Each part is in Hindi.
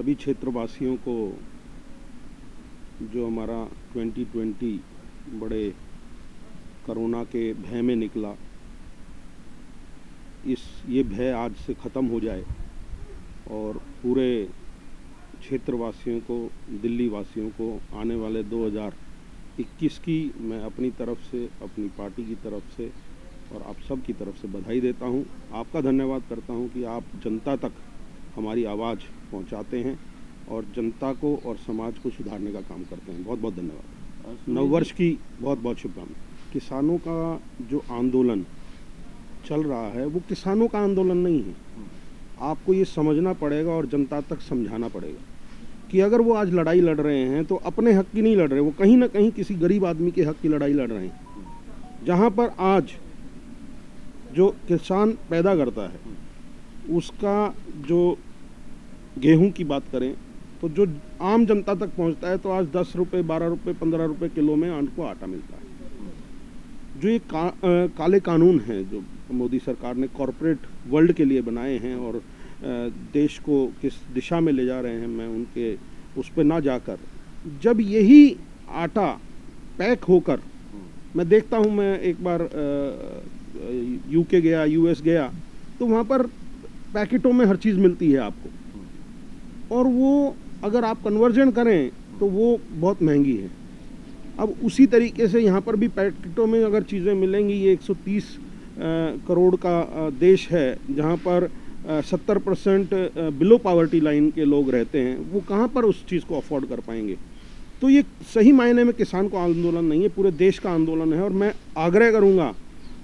सभी क्षेत्रवासियों को जो हमारा 2020 बड़े कोरोना के भय में निकला, ये भय आज से ख़त्म हो जाए और पूरे क्षेत्रवासियों को, दिल्ली वासियों को आने वाले 2021 की मैं अपनी तरफ से, अपनी पार्टी की तरफ से और आप सब की तरफ से बधाई देता हूं। आपका धन्यवाद करता हूं कि आप जनता तक हमारी आवाज़ पहुंचाते हैं और जनता को और समाज को सुधारने का काम करते हैं। बहुत बहुत धन्यवाद। नववर्ष की बहुत बहुत शुभकामनाएं। किसानों का जो आंदोलन चल रहा है वो किसानों का आंदोलन नहीं है। आपको ये समझना पड़ेगा और जनता तक समझाना पड़ेगा कि अगर वो आज लड़ाई लड़ रहे हैं तो अपने हक की नहीं लड़ रहे, वो कहीं ना कहीं किसी गरीब आदमी के हक की लड़ाई लड़ रहे हैं। जहाँ पर आज जो किसान पैदा करता है उसका जो गेहूं की बात करें तो जो आम जनता तक पहुंचता है तो आज 10 रुपये, 12 रुपये, 15 रुपये किलो में उनको आटा मिलता है। जो ये काले कानून हैं जो मोदी सरकार ने कॉरपोरेट वर्ल्ड के लिए बनाए हैं और देश को किस दिशा में ले जा रहे हैं, मैं उनके उस पर ना जाकर, जब यही आटा पैक होकर, मैं देखता हूँ, मैं एक बार यूके गया, यूएस गया, तो वहाँ पर पैकेटों में हर चीज़ मिलती है आपको, और वो अगर आप कन्वर्जन करें तो वो बहुत महंगी है। अब उसी तरीके से यहाँ पर भी पैकेटों में अगर चीज़ें मिलेंगी, ये 130 करोड़ का देश है जहाँ पर 70% बिलो पावर्टी लाइन के लोग रहते हैं, वो कहाँ पर उस चीज़ को अफोर्ड कर पाएंगे। तो ये सही मायने में किसान को आंदोलन नहीं है, पूरे देश का आंदोलन है। और मैं आग्रह करूँगा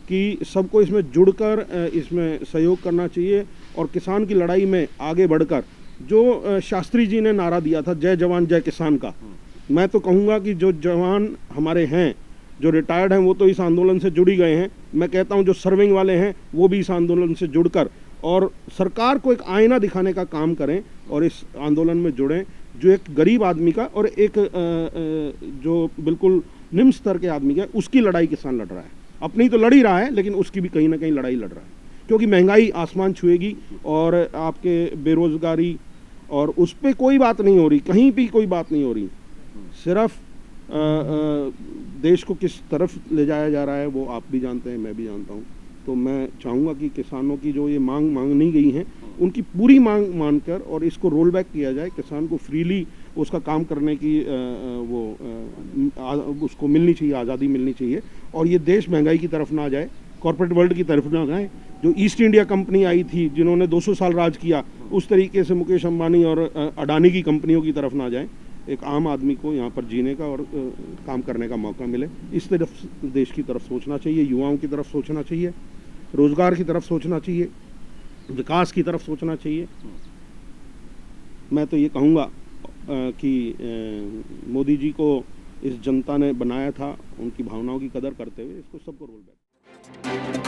कि सबको इसमें जुड़कर इसमें सहयोग करना चाहिए और किसान की लड़ाई में आगे बढ़कर, जो शास्त्री जी ने नारा दिया था जय जवान जय किसान का, मैं तो कहूँगा कि जो जवान हमारे हैं, जो रिटायर्ड हैं, वो तो इस आंदोलन से जुड़ ही गए हैं। मैं कहता हूँ जो सर्विंग वाले हैं वो भी इस आंदोलन से जुड़कर और सरकार को एक आईना दिखाने का काम करें और इस आंदोलन में जुड़ें, जो एक गरीब आदमी का और एक जो बिल्कुल निम्न स्तर के आदमी का, उसकी लड़ाई किसान लड़ रहा है। अपनी तो लड़ ही रहा है लेकिन उसकी भी कहीं ना कहीं लड़ाई लड़ रहा है, क्योंकि महंगाई आसमान छुएगी और आपके बेरोजगारी, और उस पर कोई बात नहीं हो रही, कहीं भी कोई बात नहीं हो रही। सिर्फ देश को किस तरफ ले जाया जा रहा है वो आप भी जानते हैं, मैं भी जानता हूँ। तो मैं चाहूँगा कि किसानों की जो ये मांग मांगनी गई हैं, उनकी पूरी मांग मानकर और इसको रोल बैक किया जाए। किसान को फ्रीली उसका काम करने की उसको मिलनी चाहिए, आज़ादी मिलनी चाहिए, और ये देश महंगाई की तरफ ना जाए, कॉर्पोरेट वर्ल्ड की तरफ ना जाए। जो ईस्ट इंडिया कंपनी आई थी जिन्होंने 200 साल राज किया, उस तरीके से मुकेश अंबानी और अडानी की कंपनियों की तरफ ना जाए। एक आम आदमी को यहाँ पर जीने का और काम करने का मौका मिले, इस तरफ देश की तरफ सोचना चाहिए, युवाओं की तरफ सोचना चाहिए, रोजगार की तरफ सोचना चाहिए, विकास की तरफ सोचना चाहिए। मैं तो ये कहूँगा कि मोदी जी को इस जनता ने बनाया था, उनकी भावनाओं की कदर करते हुए इसको सबको रोल बैक